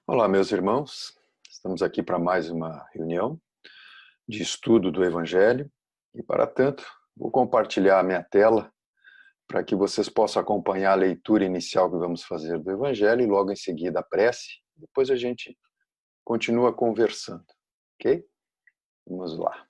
Olá, meus irmãos. Estamos aqui para mais uma reunião de estudo do Evangelho e, para tanto, vou compartilhar a minha tela para que vocês possam acompanhar a leitura inicial que vamos fazer do Evangelho e logo em seguida a prece. Depois a gente continua conversando, ok? Vamos lá.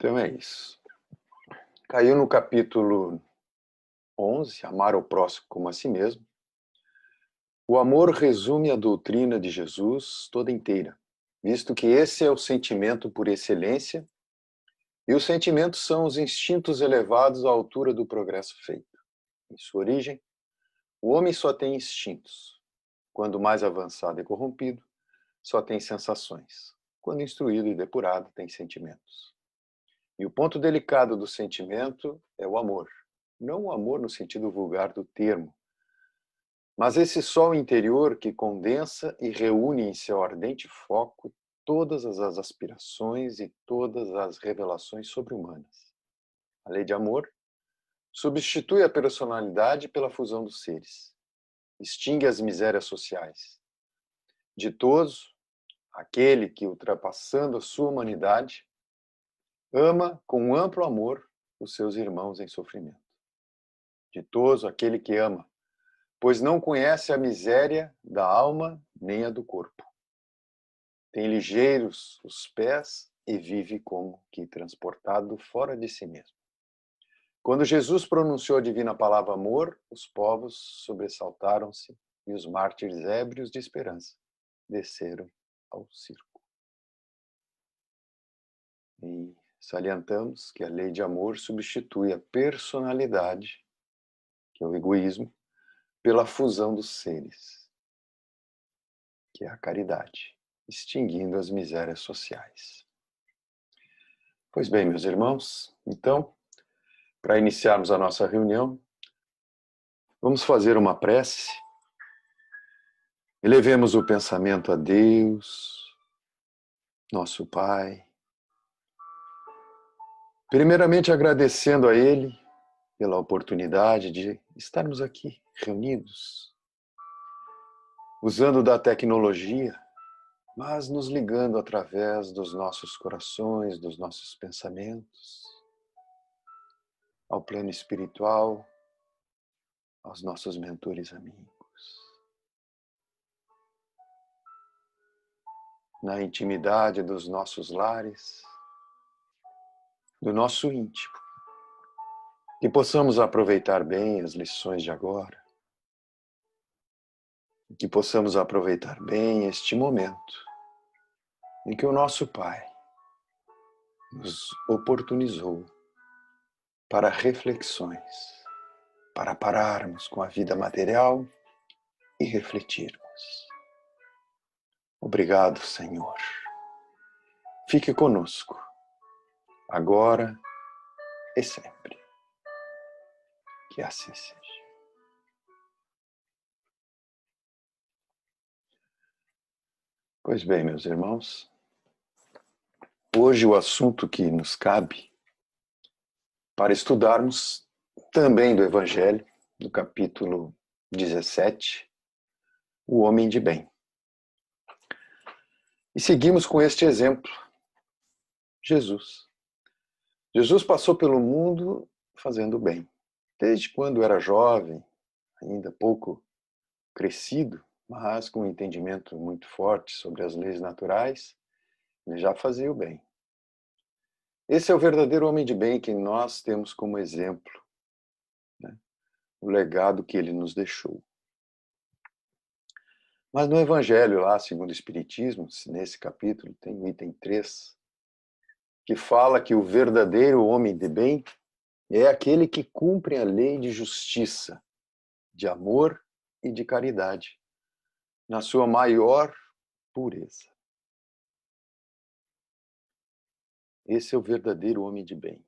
Então é isso. Caiu no capítulo 11, amar o próximo como a si mesmo. O amor resume a doutrina de Jesus toda inteira, visto que esse é o sentimento por excelência, e os sentimentos são os instintos elevados à altura do progresso feito. Em sua origem, o homem só tem instintos. Quando mais avançado e corrompido, só tem sensações. Quando instruído e depurado, tem sentimentos. E o ponto delicado do sentimento é o amor. Não o amor no sentido vulgar do termo, mas esse sol interior que condensa e reúne em seu ardente foco todas as aspirações e todas as revelações sobre-humanas. A lei de amor substitui a personalidade pela fusão dos seres. Extingue as misérias sociais. Ditoso, aquele que, ultrapassando a sua humanidade, ama com amplo amor os seus irmãos em sofrimento. Ditoso, aquele que ama, pois não conhece a miséria da alma nem a do corpo. Tem ligeiros os pés e vive como que transportado fora de si mesmo. Quando Jesus pronunciou a divina palavra amor, os povos sobressaltaram-se e os mártires ébrios de esperança desceram ao circo. E salientamos que a lei de amor substitui a personalidade, que é o egoísmo, pela fusão dos seres, que é a caridade, extinguindo as misérias sociais. Pois bem, meus irmãos, então, para iniciarmos a nossa reunião, vamos fazer uma prece. Elevemos o pensamento a Deus, nosso Pai, primeiramente agradecendo a Ele pela oportunidade de estarmos aqui reunidos, usando da tecnologia, mas nos ligando através dos nossos corações, dos nossos pensamentos, ao plano espiritual, aos nossos mentores amigos. Na intimidade dos nossos lares, do nosso íntimo, que possamos aproveitar bem as lições de agora, que possamos aproveitar bem este momento em que o nosso Pai nos oportunizou para reflexões, para pararmos com a vida material e refletirmos. Obrigado, Senhor. Fique conosco, agora e sempre. Que assim seja. Pois bem, meus irmãos, hoje o assunto que nos cabe para estudarmos também do Evangelho, do capítulo 17, o homem de bem. E seguimos com este exemplo, Jesus. Jesus passou pelo mundo fazendo bem. Desde quando era jovem, ainda pouco crescido, mas com um entendimento muito forte sobre as leis naturais, ele já fazia o bem. Esse é o verdadeiro homem de bem que nós temos como exemplo, né? O legado que ele nos deixou. Mas no Evangelho, lá, segundo o Espiritismo, nesse capítulo, tem o item 3, que fala que o verdadeiro homem de bem é aquele que cumpre a lei de justiça, de amor e de caridade, na sua maior pureza. Esse é o verdadeiro homem de bem.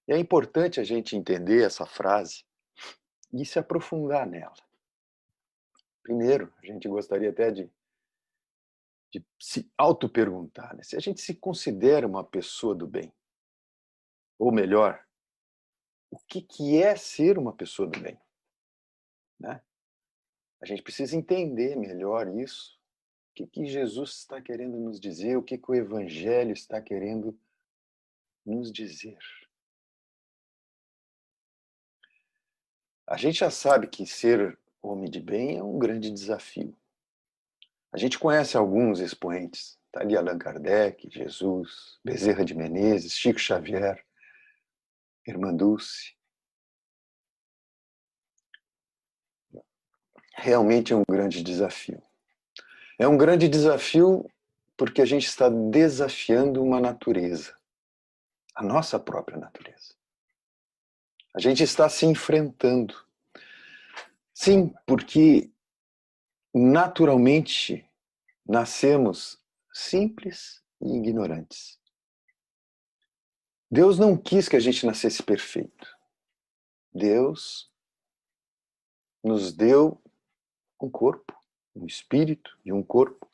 E é importante a gente entender essa frase e se aprofundar nela. Primeiro, a gente gostaria até de de se auto-perguntar, né? Se a gente se considera uma pessoa do bem, ou melhor, o que é ser uma pessoa do bem, né? A gente precisa entender melhor isso. O que Jesus está querendo nos dizer? O que o Evangelho está querendo nos dizer? A gente já sabe que ser homem de bem é um grande desafio. A gente conhece alguns expoentes. Está ali Allan Kardec, Jesus, Bezerra de Menezes, Chico Xavier, Irmã Dulce. Realmente é um grande desafio. É um grande desafio porque a gente está desafiando uma natureza, a nossa própria natureza. A gente está se enfrentando. Sim, porque naturalmente nascemos simples e ignorantes. Deus não quis que a gente nascesse perfeito. Deus nos deu um corpo, um espírito e um corpo.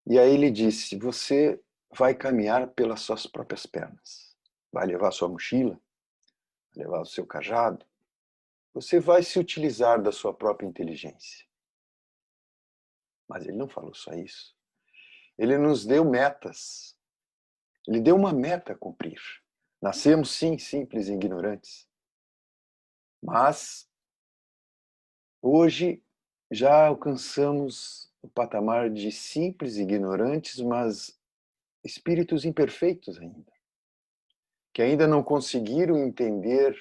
E aí ele disse: você vai caminhar pelas suas próprias pernas. Vai levar sua mochila, vai levar o seu cajado. Você vai se utilizar da sua própria inteligência. Mas ele não falou só isso. Ele nos deu metas. Ele deu uma meta a cumprir. Nascemos, sim, simples e ignorantes. Mas hoje já alcançamos o patamar de simples e ignorantes, mas espíritos imperfeitos ainda, que ainda não conseguiram entender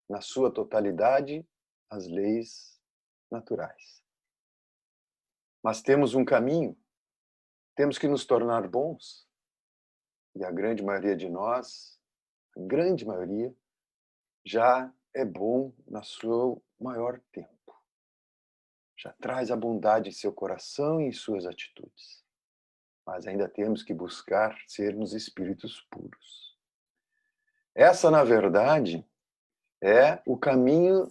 na sua totalidade as leis naturais. Mas temos um caminho, temos que nos tornar bons, e a grande maioria de nós, a grande maioria, já é bom na seu maior tempo. Já traz a bondade em seu coração e em suas atitudes. Mas ainda temos que buscar sermos espíritos puros. Essa, na verdade, é o caminho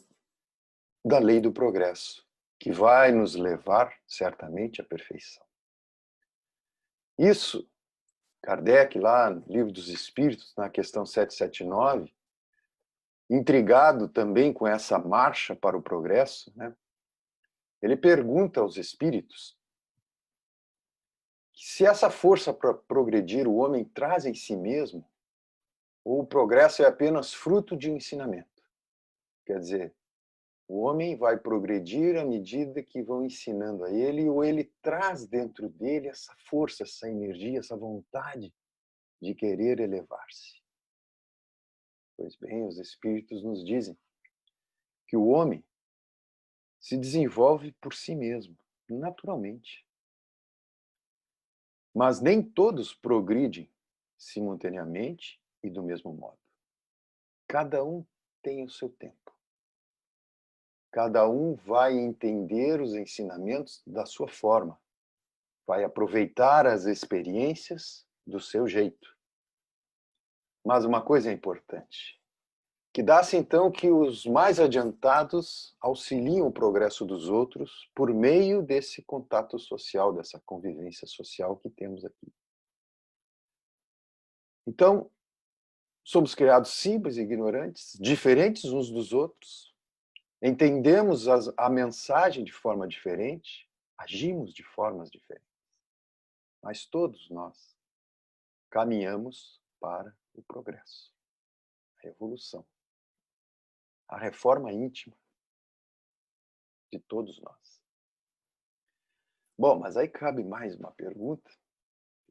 da lei do progresso, que vai nos levar, certamente, à perfeição. Isso, Kardec, lá no Livro dos Espíritos, na questão 779, intrigado também com essa marcha para o progresso, né? Ele pergunta aos espíritos se essa força para progredir o homem traz em si mesmo, ou o progresso é apenas fruto de um ensinamento. Quer dizer, o homem vai progredir à medida que vão ensinando a ele, ou ele traz dentro dele essa força, essa energia, essa vontade de querer elevar-se. Pois bem, os espíritos nos dizem que o homem se desenvolve por si mesmo, naturalmente. Mas nem todos progridem simultaneamente e do mesmo modo. Cada um tem o seu tempo. Cada um vai entender os ensinamentos da sua forma, vai aproveitar as experiências do seu jeito. Mas uma coisa é importante, que dá-se então que os mais adiantados auxiliam o progresso dos outros por meio desse contato social, dessa convivência social que temos aqui. Então, somos criados simples e ignorantes, diferentes uns dos outros, entendemos a mensagem de forma diferente, agimos de formas diferentes. Mas todos nós caminhamos para o progresso, a evolução, a reforma íntima de todos nós. Bom, mas aí cabe mais uma pergunta.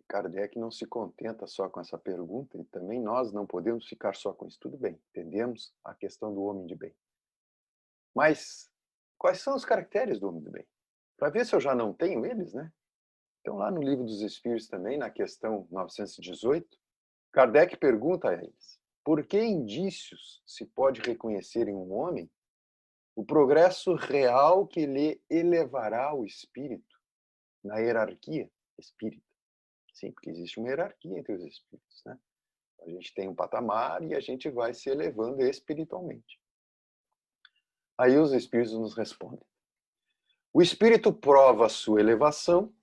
Kardec não se contenta só com essa pergunta, e também nós não podemos ficar só com isso. Tudo bem, entendemos a questão do homem de bem. Mas quais são os caracteres do homem do bem? Para ver se eu já não tenho eles, né? Então, lá no Livro dos Espíritos também, na questão 918, Kardec pergunta a eles: por que indícios se pode reconhecer em um homem o progresso real que lhe elevará o espírito na hierarquia espírita? Sim, porque existe uma hierarquia entre os espíritos, né? A gente tem um patamar e a gente vai se elevando espiritualmente. Aí os espíritos nos respondem: o espírito prova a sua elevação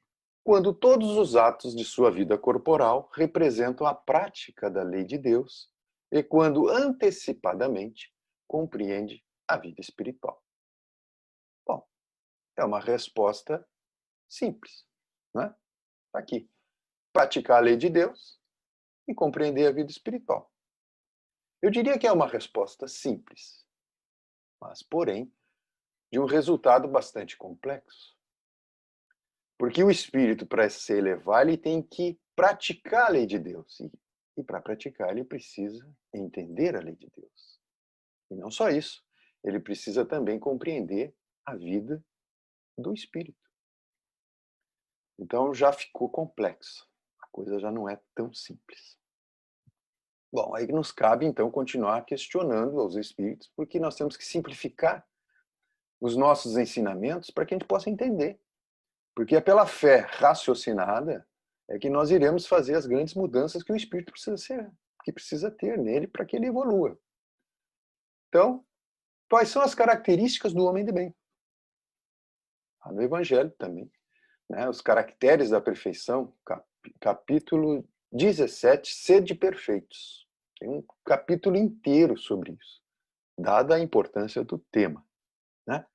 quando todos os atos de sua vida corporal representam a prática da lei de Deus e quando antecipadamente compreende a vida espiritual. Bom, é uma resposta simples, né? Tá aqui. Praticar a lei de Deus e compreender a vida espiritual. Eu diria que é uma resposta simples, mas, porém, de um resultado bastante complexo. Porque o espírito, para se elevar, ele tem que praticar a lei de Deus. E para praticar, ele precisa entender a lei de Deus. E não só isso, ele precisa também compreender a vida do espírito. Então já ficou complexo. A coisa já não é tão simples. Bom, aí nos cabe então continuar questionando aos espíritos, porque nós temos que simplificar os nossos ensinamentos para que a gente possa entender. Porque é pela fé raciocinada é que nós iremos fazer as grandes mudanças que o espírito precisa ter nele para que ele evolua. Então, quais são as características do homem de bem? No Evangelho também, né? Os caracteres da perfeição, capítulo 17, sede perfeitos. Tem um capítulo inteiro sobre isso, dada a importância do tema, né?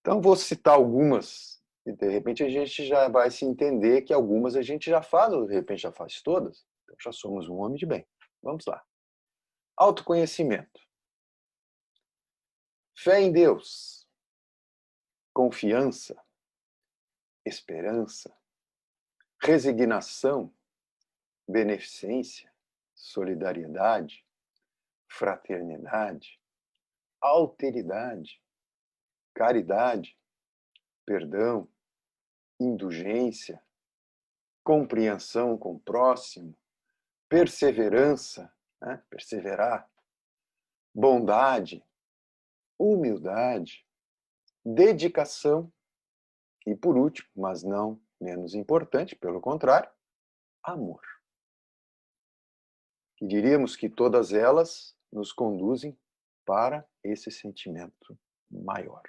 Então, vou citar algumas, e de repente a gente já vai se entender que algumas a gente já faz, ou de repente já faz todas. Então, já somos um homem de bem. Vamos lá. Autoconhecimento. Fé em Deus. Confiança. Esperança. Resignação. Beneficência. Solidariedade. Fraternidade. Alteridade. Caridade. Perdão. Indulgência. Compreensão com o próximo. Perseverança, né? Perseverar. Bondade. Humildade. Dedicação. E por último, mas não menos importante, pelo contrário, amor. E diríamos que todas elas nos conduzem para esse sentimento maior.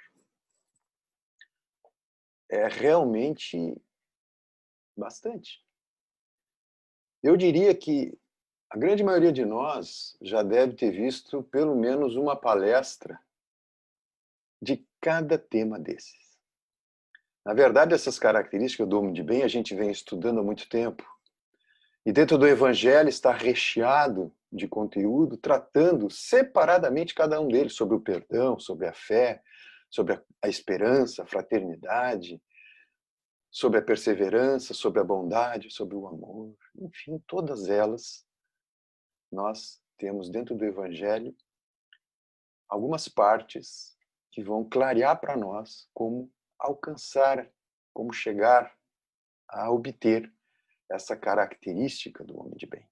É realmente bastante. Eu diria que a grande maioria de nós já deve ter visto pelo menos uma palestra de cada tema desses. Na verdade, essas características do homem de bem a gente vem estudando há muito tempo. E dentro do Evangelho está recheado de conteúdo tratando separadamente cada um deles sobre o perdão, sobre a fé, sobre a esperança, a fraternidade, sobre a perseverança, sobre a bondade, sobre o amor. Enfim, todas elas nós temos dentro do Evangelho algumas partes que vão clarear para nós como alcançar, como chegar a obter essa característica do homem de bem.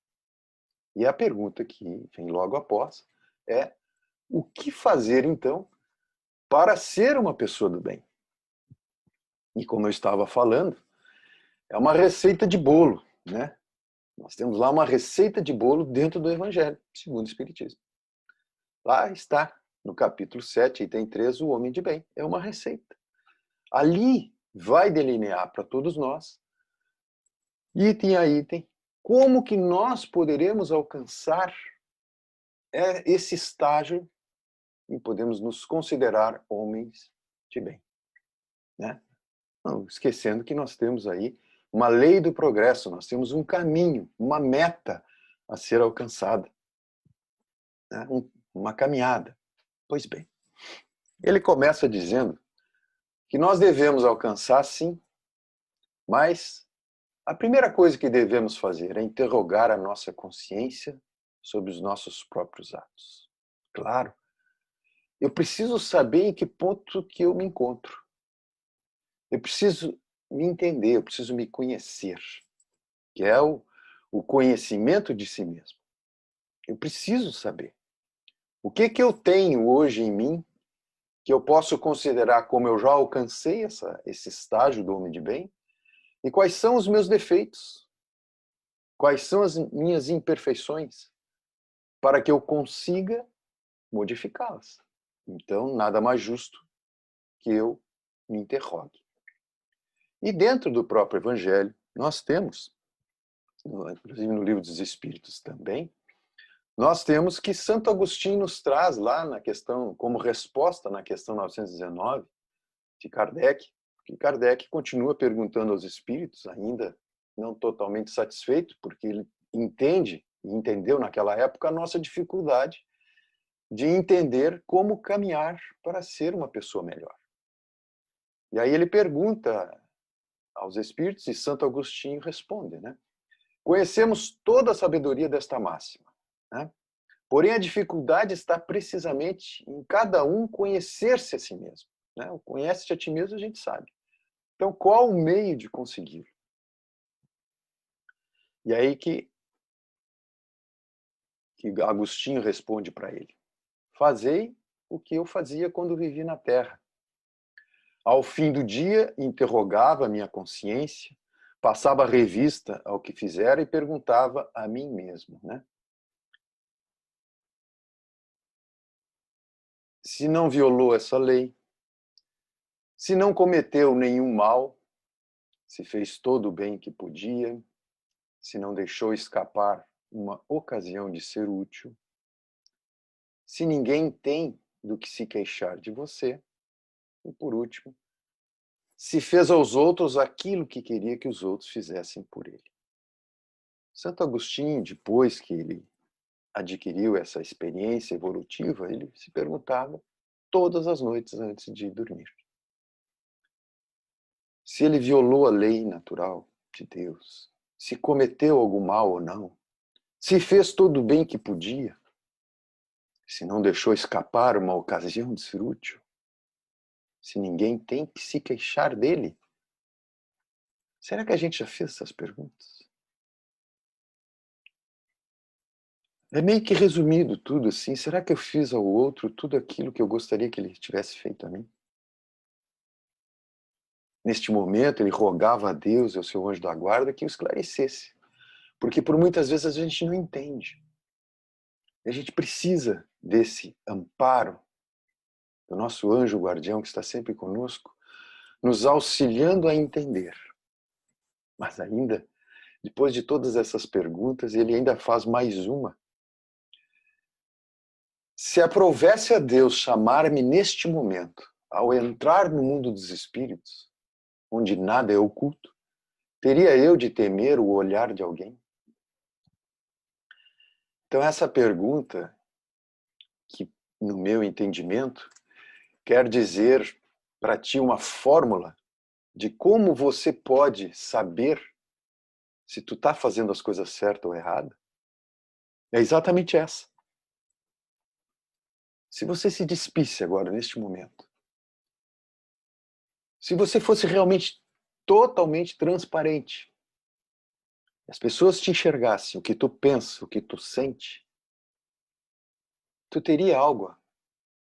E a pergunta que vem logo após é: o que fazer então para ser uma pessoa do bem? E como eu estava falando, é uma receita de bolo, né? Nós temos lá uma receita de bolo dentro do Evangelho, segundo o Espiritismo. Lá está, no capítulo 7, item 3, o homem de bem. É uma receita. Ali vai delinear para todos nós, item a item, como que nós poderemos alcançar esse estágio e podemos nos considerar homens de bem, né? Não, esquecendo que nós temos aí uma lei do progresso, nós temos um caminho, uma meta a ser alcançada, né? Uma caminhada. Pois bem, ele começa dizendo que nós devemos alcançar, sim, mas a primeira coisa que devemos fazer é interrogar a nossa consciência sobre os nossos próprios atos. Claro, eu preciso saber em que ponto que eu me encontro. Eu preciso me entender, eu preciso me conhecer, que é o conhecimento de si mesmo. Eu preciso saber o que eu tenho hoje em mim que eu posso considerar como eu já alcancei esse estágio do homem de bem e quais são os meus defeitos, quais são as minhas imperfeições, para que eu consiga modificá-las. Então, nada mais justo que eu me interrogue. E dentro do próprio Evangelho, nós temos, inclusive no Livro dos Espíritos também, nós temos que Santo Agostinho nos traz lá na questão, como resposta na questão 919 de Kardec, que Kardec continua perguntando aos espíritos, ainda não totalmente satisfeito, porque ele entende e entendeu naquela época a nossa dificuldade de entender como caminhar para ser uma pessoa melhor. E aí ele pergunta aos espíritos e Santo Agostinho responde, né? Conhecemos toda a sabedoria desta máxima, né? Porém, a dificuldade está precisamente em cada um conhecer-se a si mesmo, né? O conhece-te a ti mesmo, a gente sabe. Então, qual o meio de conseguir? E aí que Agostinho responde para ele: fazei o que eu fazia quando vivi na terra. Ao fim do dia, interrogava a minha consciência, passava revista ao que fizera e perguntava a mim mesmo, né? Se não violou essa lei, se não cometeu nenhum mal, se fez todo o bem que podia, se não deixou escapar uma ocasião de ser útil, se ninguém tem do que se queixar de você, e por último, se fez aos outros aquilo que queria que os outros fizessem por ele. Santo Agostinho, depois que ele adquiriu essa experiência evolutiva, ele se perguntava todas as noites antes de dormir: se ele violou a lei natural de Deus, se cometeu algum mal ou não, se fez todo o bem que podia, se não deixou escapar uma ocasião de ser útil, se ninguém tem que se queixar dele. Será que a gente já fez essas perguntas? É meio que resumido tudo assim. Será que eu fiz ao outro tudo aquilo que eu gostaria que ele tivesse feito a mim? Neste momento, ele rogava a Deus e ao seu anjo da guarda que o esclarecesse. Porque por muitas vezes a gente não entende. E a gente precisa desse amparo do nosso anjo guardião que está sempre conosco, nos auxiliando a entender. Mas ainda, depois de todas essas perguntas, ele ainda faz mais uma. Se aprovesse a Deus chamar-me neste momento, ao entrar no mundo dos espíritos, onde nada é oculto, teria eu de temer o olhar de alguém? Então essa pergunta, que no meu entendimento, quer dizer para ti uma fórmula de como você pode saber se tu está fazendo as coisas certas ou erradas, é exatamente essa. Se você se despisse agora, neste momento, se você fosse realmente totalmente transparente, as pessoas te enxergassem o que tu pensa, o que tu sente, tu teria algo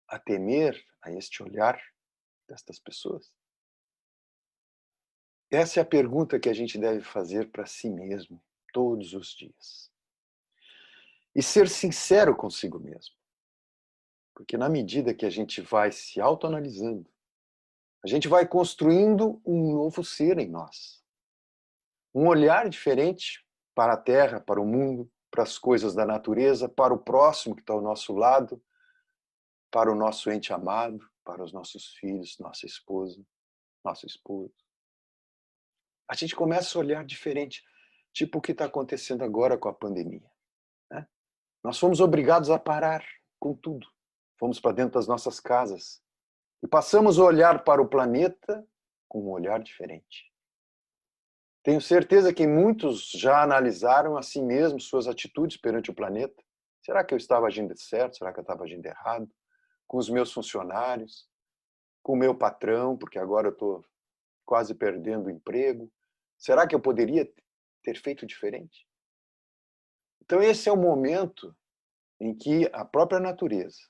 a temer a este olhar destas pessoas? Essa é a pergunta que a gente deve fazer para si mesmo todos os dias. E ser sincero consigo mesmo. Porque na medida que a gente vai se autoanalisando, a gente vai construindo um novo ser em nós. Um olhar diferente para a Terra, para o mundo, para as coisas da natureza, para o próximo que está ao nosso lado, para o nosso ente amado, para os nossos filhos, nossa esposa, nosso esposo. A gente começa a olhar diferente, tipo o que está acontecendo agora com a pandemia, né? Nós fomos obrigados a parar com tudo. Fomos para dentro das nossas casas e passamos a olhar para o planeta com um olhar diferente. Tenho certeza que muitos já analisaram a si mesmos suas atitudes perante o planeta. Será que eu estava agindo certo? Será que eu estava agindo errado? Com os meus funcionários, com o meu patrão, porque agora eu estou quase perdendo o emprego. Será que eu poderia ter feito diferente? Então esse é o momento em que a própria natureza,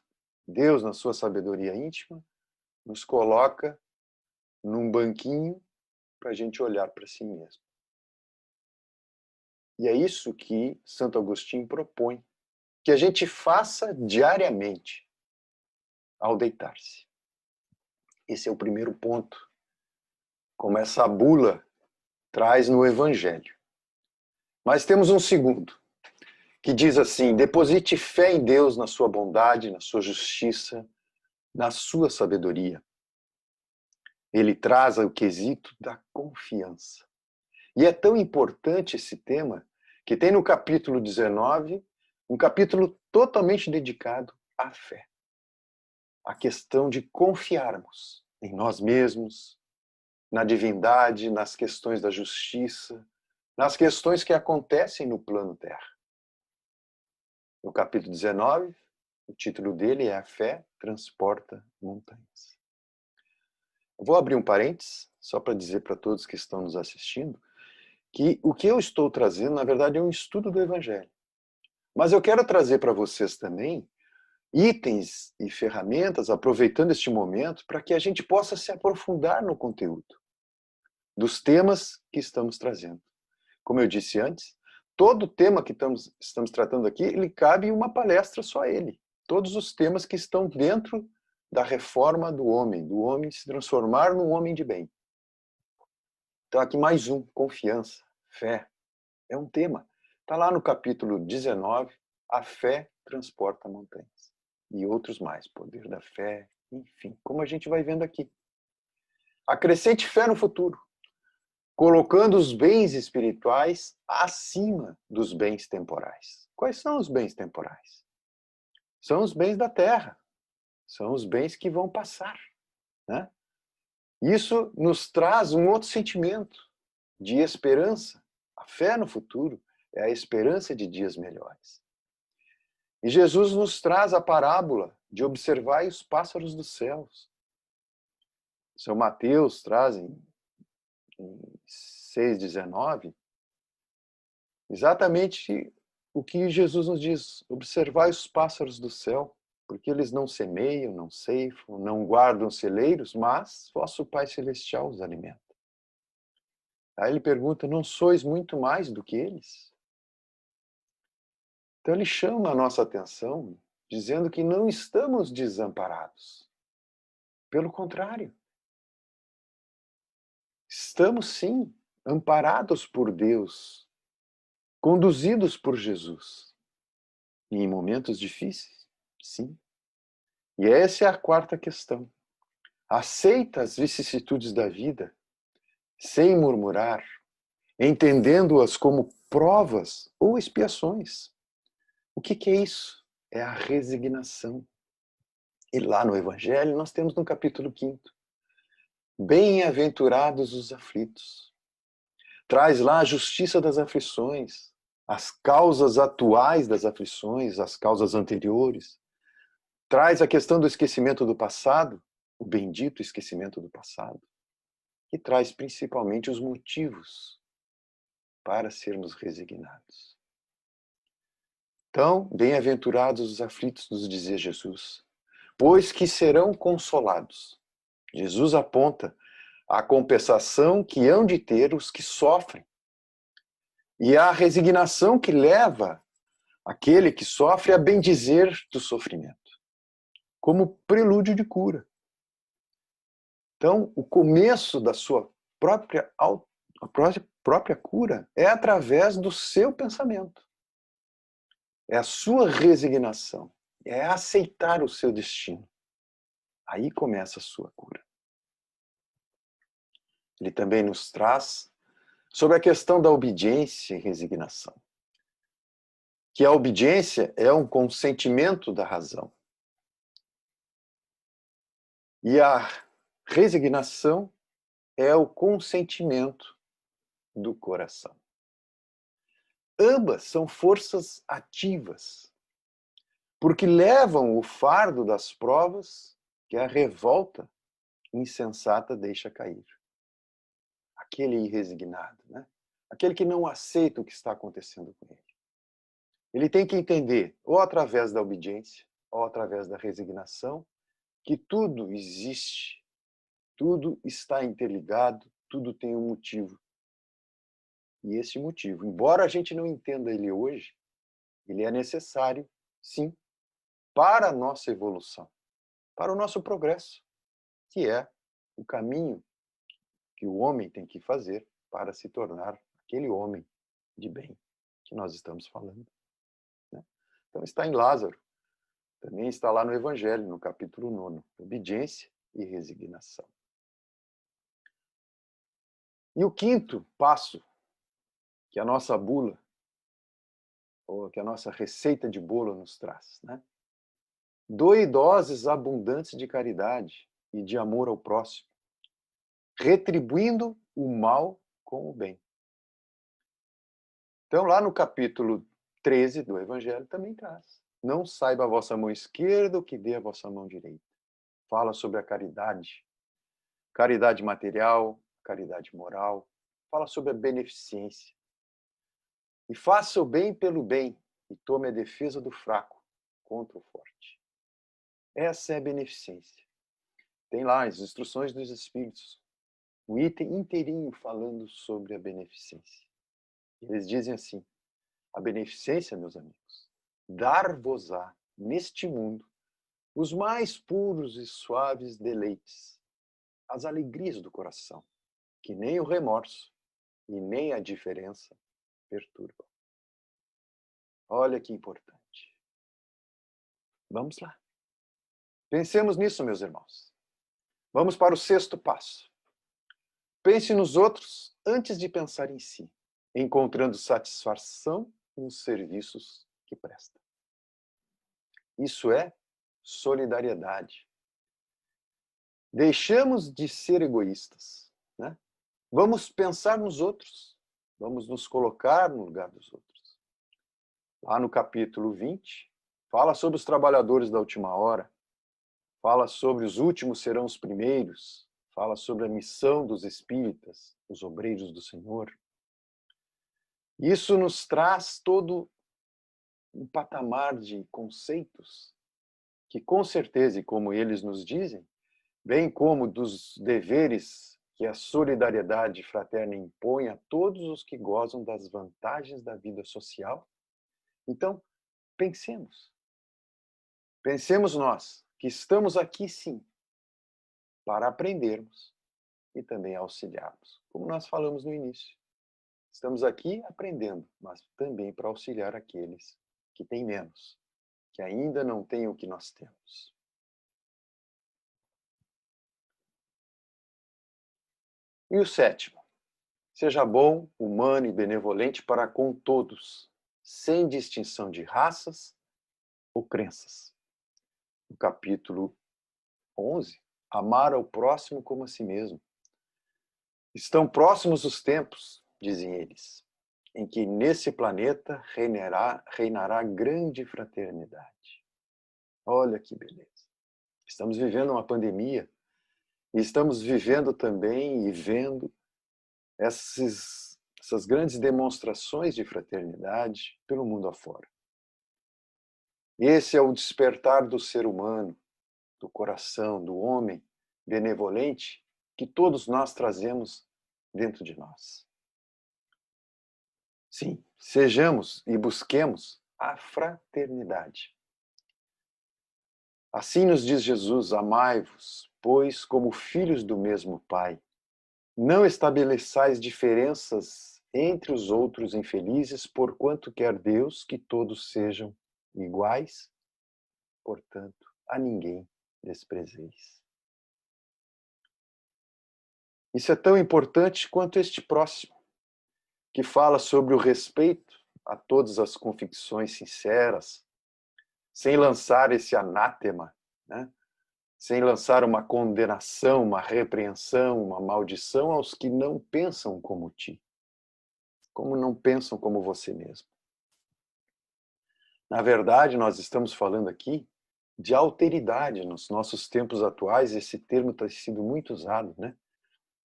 Deus, na sua sabedoria íntima, nos coloca num banquinho para a gente olhar para si mesmo. E é isso que Santo Agostinho propõe, que a gente faça diariamente ao deitar-se. Esse é o primeiro ponto como essa bula traz no Evangelho. Mas temos um segundo, que diz assim: deposite fé em Deus, na sua bondade, na sua justiça, na sua sabedoria. Ele traz o quesito da confiança. E é tão importante esse tema que tem no capítulo 19 um capítulo totalmente dedicado à fé. A questão de confiarmos em nós mesmos, na divindade, nas questões da justiça, nas questões que acontecem no plano terra. No capítulo 19, o título dele é A Fé Transporta Montanhas. Eu vou abrir um parênteses, só para dizer para todos que estão nos assistindo, que o que eu estou trazendo, na verdade, é um estudo do Evangelho. Mas eu quero trazer para vocês também itens e ferramentas, aproveitando este momento, para que a gente possa se aprofundar no conteúdo dos temas que estamos trazendo. Como eu disse antes, todo tema que estamos tratando aqui, ele cabe em uma palestra só a ele. Todos os temas que estão dentro da reforma do homem se transformar num homem de bem. Então aqui mais um, confiança, fé. É um tema. Está lá no capítulo 19, a fé transporta montanhas. E outros mais, poder da fé, enfim, como a gente vai vendo aqui. Acrescente fé no futuro, colocando os bens espirituais acima dos bens temporais. Quais são os bens temporais? São os bens da terra, são os bens que vão passar, né? Isso nos traz um outro sentimento de esperança. A fé no futuro é a esperança de dias melhores. E Jesus nos traz a parábola de observar os pássaros dos céus. São Mateus traz em 6,19 exatamente o que Jesus nos diz: observai os pássaros do céu, porque eles não semeiam, não ceifam, não guardam celeiros, mas vosso Pai Celestial os alimenta. Aí ele pergunta: não sois muito mais do que eles? Então ele chama a nossa atenção, dizendo que não estamos desamparados. Pelo contrário, estamos sim amparados por Deus, conduzidos por Jesus. E em momentos difíceis, sim. E essa é a quarta questão. Aceita as vicissitudes da vida sem murmurar, entendendo-as como provas ou expiações. O que é isso? É a resignação. E lá no Evangelho nós temos no capítulo 5, bem-aventurados os aflitos. Traz lá a justiça das aflições, as causas atuais das aflições, as causas anteriores. Traz a questão do esquecimento do passado, o bendito esquecimento do passado. E traz principalmente os motivos para sermos resignados. Então, bem-aventurados os aflitos, nos dizia Jesus, pois que serão consolados. Jesus aponta a compensação que hão de ter os que sofrem e a resignação que leva aquele que sofre a bendizer do sofrimento, como prelúdio de cura. Então, o começo da sua própria cura é através do seu pensamento. É a sua resignação, é aceitar o seu destino. Aí começa a sua cura. Ele também nos traz sobre a questão da obediência e resignação. Que a obediência é um consentimento da razão. E a resignação é o consentimento do coração. Ambas são forças ativas, porque levam o fardo das provas que a revolta insensata deixa cair. Aquele irresignado, né? Aquele que não aceita o que está acontecendo com ele. Ele tem que entender, ou através da obediência, ou através da resignação, que tudo existe, tudo está interligado, tudo tem um motivo. E esse motivo, embora a gente não entenda ele hoje, ele é necessário, sim, para a nossa evolução, para o nosso progresso, que é o caminho que o homem tem que fazer para se tornar aquele homem de bem que nós estamos falando, né? Então está em Lázaro, também está lá no Evangelho, no capítulo 9, obediência e resignação. E o quinto passo que a nossa bula, ou que a nossa receita de bolo nos traz, né? Doe doses abundantes de caridade e de amor ao próximo, retribuindo o mal com o bem. Então, lá no capítulo 13 do Evangelho também traz. Não saiba a vossa mão esquerda o que dê a vossa mão direita. Fala sobre a caridade. Caridade material, caridade moral. Fala sobre a beneficência. E faça o bem pelo bem e tome a defesa do fraco contra o forte. Essa é a beneficência. Tem lá as instruções dos Espíritos, um item inteirinho falando sobre a beneficência. Eles dizem assim: a beneficência, meus amigos, dar-vos-á neste mundo os mais puros e suaves deleites, as alegrias do coração, que nem o remorso e nem a diferença perturbam. Olha que importante. Vamos lá. Pensemos nisso, meus irmãos. Vamos para o sexto passo. Pense nos outros antes de pensar em si, encontrando satisfação nos serviços que presta. Isso é solidariedade. Deixamos de ser egoístas, né? Vamos pensar nos outros. Vamos nos colocar no lugar dos outros. Lá no capítulo 20, fala sobre os trabalhadores da última hora, fala sobre os últimos serão os primeiros, fala sobre a missão dos espíritas, os obreiros do Senhor. Isso nos traz todo um patamar de conceitos que, com certeza, e como eles nos dizem, bem como dos deveres que a solidariedade fraterna impõe a todos os que gozam das vantagens da vida social. Então, pensemos. Pensemos nós, que estamos aqui sim, para aprendermos e também auxiliarmos. Como nós falamos no início. Estamos aqui aprendendo, mas também para auxiliar aqueles que têm menos, que ainda não têm o que nós temos. E o sétimo, seja bom, humano e benevolente para com todos, sem distinção de raças ou crenças. No capítulo 11, amar ao próximo como a si mesmo. Estão próximos os tempos, dizem eles, em que nesse planeta reinará grande fraternidade. Olha que beleza. Estamos vivendo uma pandemia e estamos vivendo também e vendo essas grandes demonstrações de fraternidade pelo mundo afora. Esse é o despertar do ser humano, do coração, do homem benevolente que todos nós trazemos dentro de nós. Sim, sejamos e busquemos a fraternidade. Assim nos diz Jesus: amai-vos, pois, como filhos do mesmo Pai. Não estabeleçais diferenças entre os outros infelizes, porquanto quer Deus que todos sejam iguais, portanto, a ninguém desprezeis. Isso é tão importante quanto este próximo, que fala sobre o respeito a todas as convicções sinceras, sem lançar esse anátema, né? Sem lançar uma condenação, uma repreensão, uma maldição aos que não pensam como ti, como não pensam como você mesmo. Na verdade, nós estamos falando aqui de alteridade. Nos nossos tempos atuais, esse termo tem sido muito usado, né?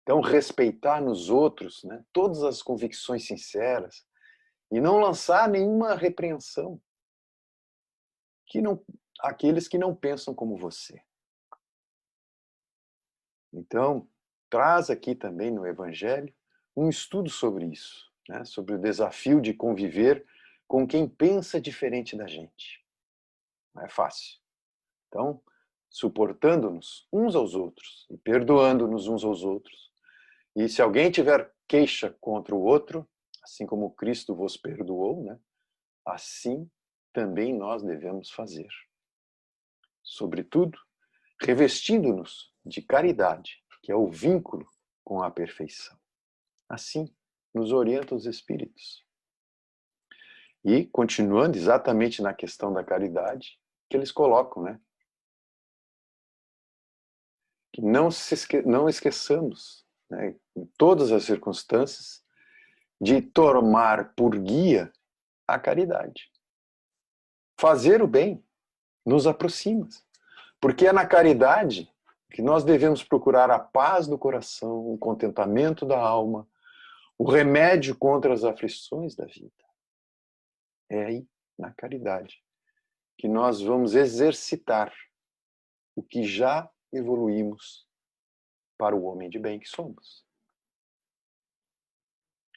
Então, respeitar nos outros, né, todas as convicções sinceras e não lançar nenhuma repreensão àqueles que não pensam como você. Então, traz aqui também no Evangelho um estudo sobre isso, né, sobre o desafio de conviver com quem pensa diferente da gente. Não é fácil. Então, suportando-nos uns aos outros e perdoando-nos uns aos outros, E se alguém tiver queixa contra o outro, assim como Cristo vos perdoou, né? Assim também nós devemos fazer. Sobretudo, revestindo-nos de caridade, que é o vínculo com a perfeição. Assim nos orientam os Espíritos. E, continuando exatamente na questão da caridade, que eles colocam, né? Que não esqueçamos, né, em todas as circunstâncias, de tomar por guia a caridade. Fazer o bem nos aproxima, porque é na caridade que nós devemos procurar a paz do coração, o contentamento da alma, o remédio contra as aflições da vida. É aí, na caridade, que nós vamos exercitar o que já evoluímos para o homem de bem que somos.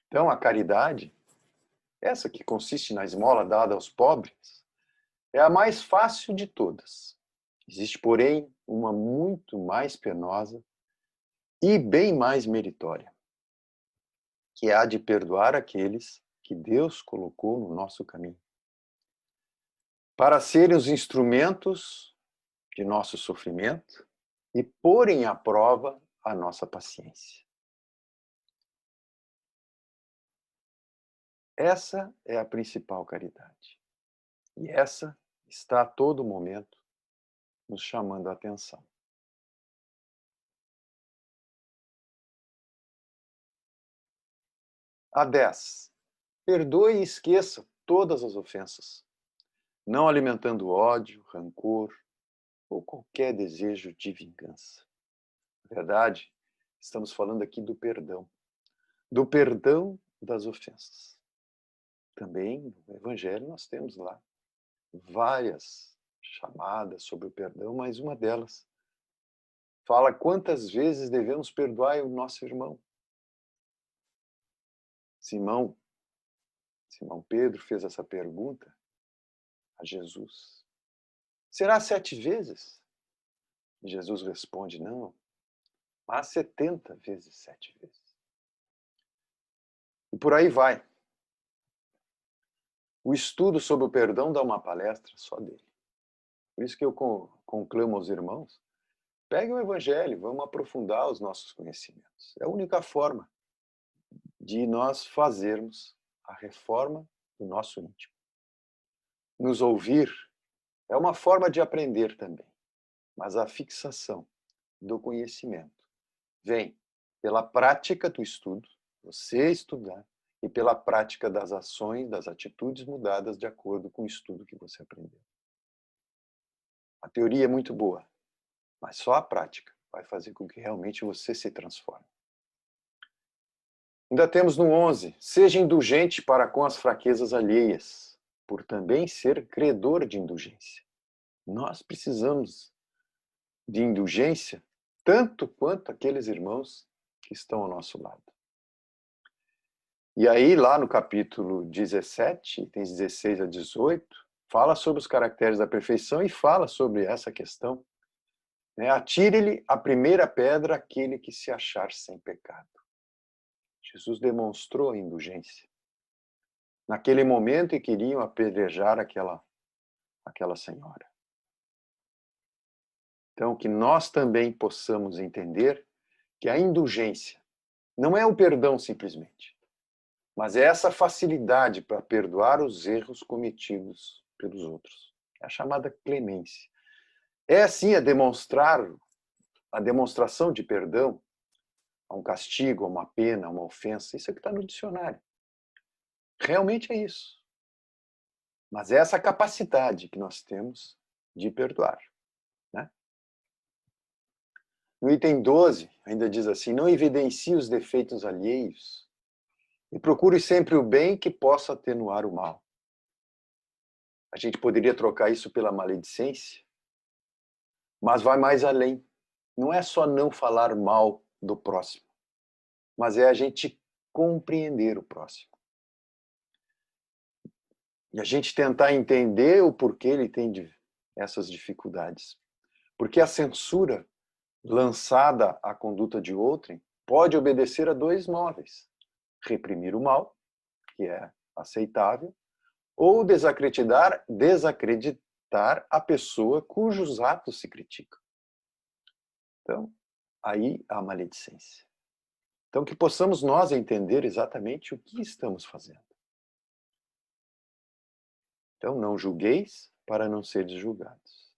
Então, a caridade, essa que consiste na esmola dada aos pobres, é a mais fácil de todas. Existe, porém, uma muito mais penosa e bem mais meritória, que é a de perdoar aqueles que Deus colocou no nosso caminho, para serem os instrumentos de nosso sofrimento e porem à prova a nossa paciência. Essa é a principal caridade. E essa está a todo momento nos chamando a atenção. A 10. Perdoe e esqueça todas as ofensas, não alimentando ódio, rancor ou qualquer desejo de vingança. Na verdade, estamos falando aqui do perdão das ofensas. Também no Evangelho nós temos lá várias chamadas sobre o perdão, mas uma delas fala quantas vezes devemos perdoar o nosso irmão. Simão Pedro fez essa pergunta a Jesus. Será 7 vezes? E Jesus responde, não, mas 70 vezes 7 vezes. E por aí vai. O estudo sobre o perdão dá uma palestra só dele. Por isso que eu conclamo aos irmãos, peguem o Evangelho, vamos aprofundar os nossos conhecimentos. É a única forma de nós fazermos a reforma do nosso íntimo. Nos ouvir é uma forma de aprender também, mas a fixação do conhecimento vem pela prática do estudo, você estudar, e pela prática das ações, das atitudes mudadas de acordo com o estudo que você aprendeu. A teoria é muito boa, mas só a prática vai fazer com que realmente você se transforme. Ainda temos no 11, seja indulgente para com as fraquezas alheias, por também ser credor de indulgência. Nós precisamos de indulgência tanto quanto aqueles irmãos que estão ao nosso lado. E aí, lá no capítulo 17, itens 16 a 18, fala sobre os caracteres da perfeição e fala sobre essa questão. Atire-lhe a primeira pedra aquele que se achar sem pecado. Jesus demonstrou a indulgência. Naquele momento em que iriam apedrejar aquela senhora. Então, que nós também possamos entender que a indulgência não é o perdão simplesmente, mas é essa facilidade para perdoar os erros cometidos pelos outros. É a chamada clemência. É assim a demonstração de perdão a um castigo, a uma pena, a uma ofensa. Isso é que está no dicionário. Realmente é isso. Mas é essa capacidade que nós temos de perdoar. Né? No item 12, ainda diz assim, não evidencie os defeitos alheios e procure sempre o bem que possa atenuar o mal. A gente poderia trocar isso pela maledicência, mas vai mais além. Não é só não falar mal do próximo, mas é a gente compreender o próximo. E a gente tentar entender o porquê ele tem essas dificuldades. Porque a censura lançada à conduta de outrem pode obedecer a dois móveis: reprimir o mal, que é aceitável, ou desacreditar a pessoa cujos atos se criticam. Então, aí há maledicência. Então, que possamos nós entender exatamente o que estamos fazendo. Então, não julgueis para não seres julgados.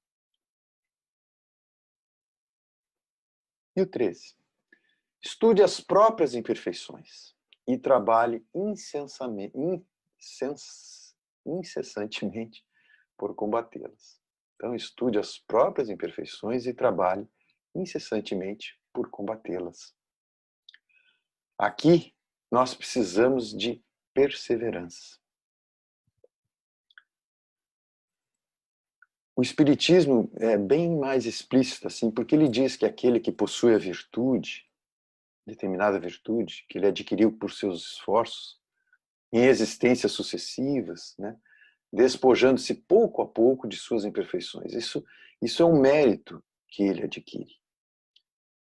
E o 13. Estude as próprias imperfeições e trabalhe incessantemente por combatê-las. Então, estude as próprias imperfeições e trabalhe incessantemente por combatê-las. Aqui, nós precisamos de perseverança. O Espiritismo é bem mais explícito, assim, porque ele diz que aquele que possui a virtude, determinada virtude, que ele adquiriu por seus esforços, em existências sucessivas, né, despojando-se pouco a pouco de suas imperfeições. Isso é um mérito que ele adquire.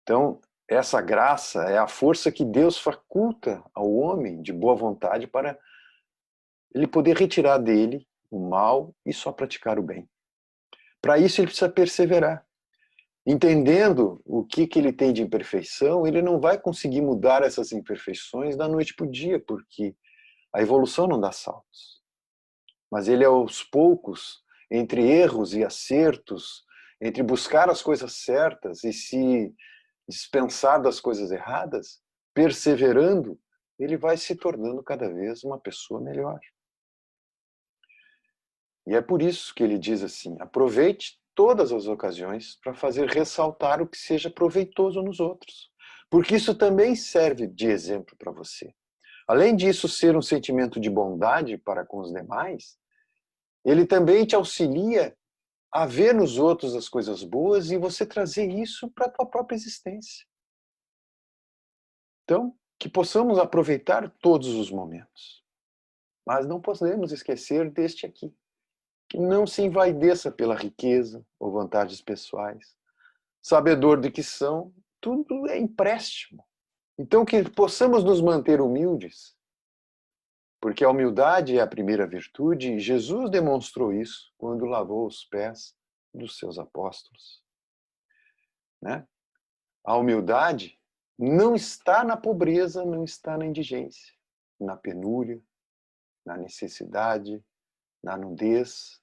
Então, essa graça é a força que Deus faculta ao homem de boa vontade para ele poder retirar dele o mal e só praticar o bem. Para isso, ele precisa perseverar. Entendendo o que ele tem de imperfeição, ele não vai conseguir mudar essas imperfeições da noite para o dia, porque a evolução não dá saltos. Mas ele, aos poucos, entre erros e acertos, entre buscar as coisas certas e se dispensar das coisas erradas, perseverando, ele vai se tornando cada vez uma pessoa melhor. E é por isso que ele diz assim: aproveite todas as ocasiões para fazer ressaltar o que seja proveitoso nos outros, porque isso também serve de exemplo para você. Além disso ser um sentimento de bondade para com os demais, ele também te auxilia a ver nos outros as coisas boas e você trazer isso para a tua própria existência. Então, que possamos aproveitar todos os momentos, mas não podemos esquecer deste aqui. Que não se envaideça pela riqueza ou vantagens pessoais. Sabedor de que são, tudo é empréstimo. Então que possamos nos manter humildes, porque a humildade é a primeira virtude e Jesus demonstrou isso quando lavou os pés dos seus apóstolos. Né? A humildade não está na pobreza, não está na indigência, na penúria, na necessidade, na nudez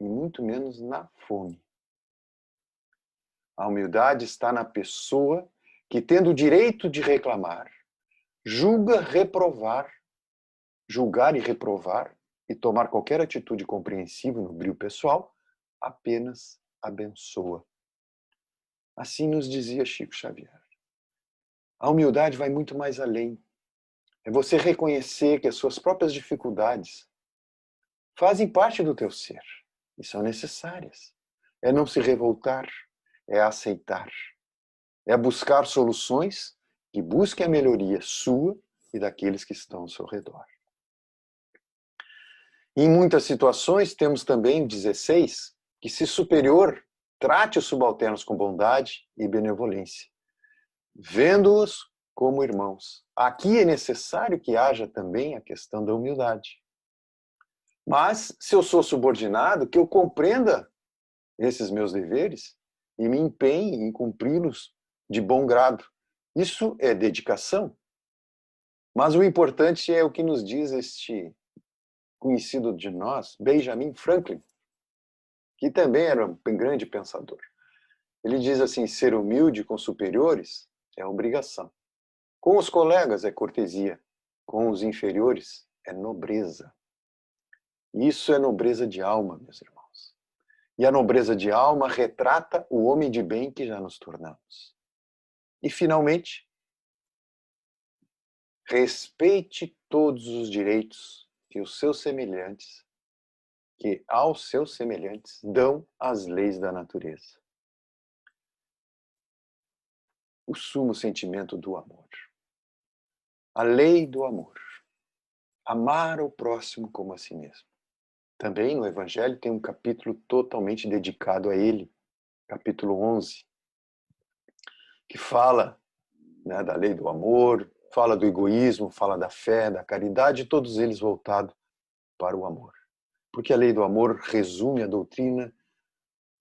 e muito menos na fome. A humildade está na pessoa que, tendo o direito de reclamar, julgar e reprovar e tomar qualquer atitude compreensiva no brio pessoal, apenas abençoa. Assim nos dizia Chico Xavier. A humildade vai muito mais além. É você reconhecer que as suas próprias dificuldades fazem parte do teu ser e são necessárias. É não se revoltar, é aceitar. É buscar soluções que busquem a melhoria sua e daqueles que estão ao seu redor. Em muitas situações, temos também 16, que se superior, trate os subalternos com bondade e benevolência, vendo-os como irmãos. Aqui é necessário que haja também a questão da humildade. Mas, se eu sou subordinado, que eu compreenda esses meus deveres e me empenhe em cumpri-los de bom grado. Isso é dedicação. Mas o importante é o que nos diz este conhecido de nós, Benjamin Franklin, que também era um grande pensador. Ele diz assim: ser humilde com superiores é obrigação. Com os colegas é cortesia. Com os inferiores é nobreza. Isso é nobreza de alma, meus irmãos. E a nobreza de alma retrata o homem de bem que já nos tornamos. E, finalmente, respeite todos os direitos que os seus semelhantes, que aos seus semelhantes dão as leis da natureza. O sumo sentimento do amor. A lei do amor. Amar o próximo como a si mesmo. Também no Evangelho tem um capítulo totalmente dedicado a ele, capítulo 11, que fala né, da lei do amor, fala do egoísmo, fala da fé, da caridade, todos eles voltados para o amor. Porque a lei do amor resume a doutrina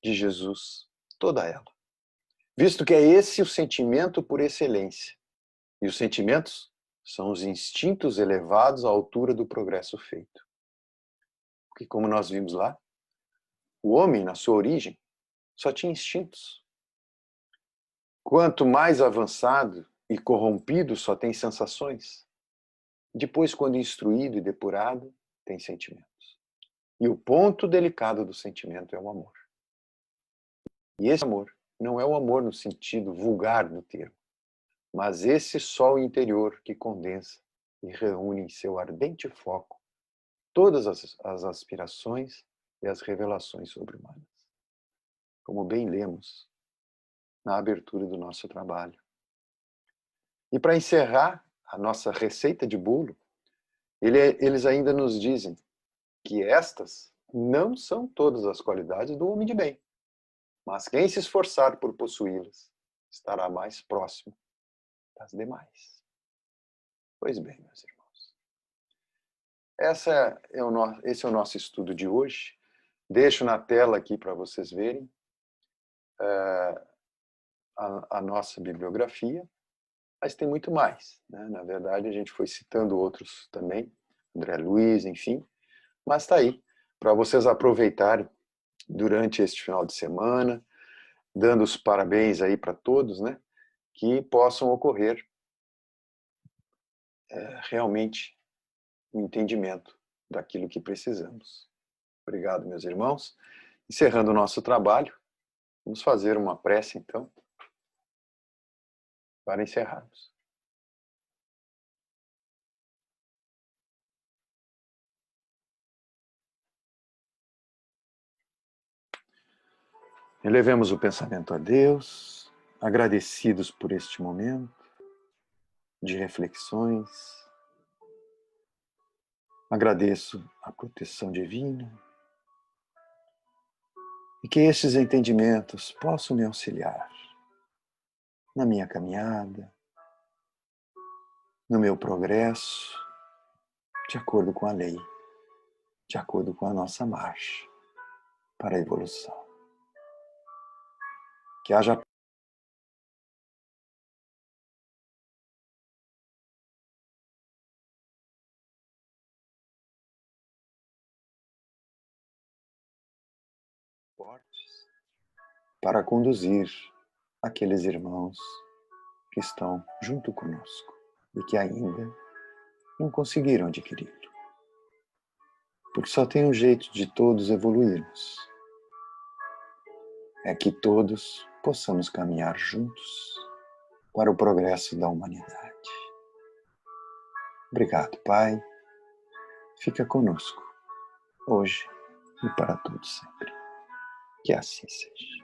de Jesus, toda ela. Visto que é esse o sentimento por excelência. E os sentimentos são os instintos elevados à altura do progresso feito. Porque, como nós vimos lá, o homem, na sua origem, só tinha instintos. Quanto mais avançado e corrompido, só tem sensações. Depois, quando instruído e depurado, tem sentimentos. E o ponto delicado do sentimento é o amor. E esse amor não é o amor no sentido vulgar do termo, mas esse sol interior que condensa e reúne em seu ardente foco todas as aspirações e as revelações sobre-humanas. Como bem lemos na abertura do nosso trabalho. E para encerrar a nossa receita de bolo, eles ainda nos dizem que estas não são todas as qualidades do homem de bem, mas quem se esforçar por possuí-las estará mais próximo das demais. Pois bem, meus irmãos, esse é o nosso estudo de hoje. Deixo na tela aqui para vocês verem a nossa bibliografia, mas tem muito mais, né? Na verdade, a gente foi citando outros também, André Luiz, enfim, mas está aí, para vocês aproveitarem durante este final de semana, dando os parabéns aí para todos, né? Que possam ocorrer realmente o entendimento daquilo que precisamos. Obrigado, meus irmãos. Encerrando o nosso trabalho, vamos fazer uma prece, então, para encerrarmos. Elevemos o pensamento a Deus, agradecidos por este momento de reflexões. Agradeço a proteção divina e que estes entendimentos possam me auxiliar na minha caminhada, no meu progresso, de acordo com a lei, de acordo com a nossa marcha para a evolução. Que haja fortes para conduzir aqueles irmãos que estão junto conosco e que ainda não conseguiram adquiri-lo. Porque só tem um jeito de todos evoluirmos. É que todos possamos caminhar juntos para o progresso da humanidade. Obrigado, Pai. Fica conosco, hoje e para todos sempre. Que assim seja.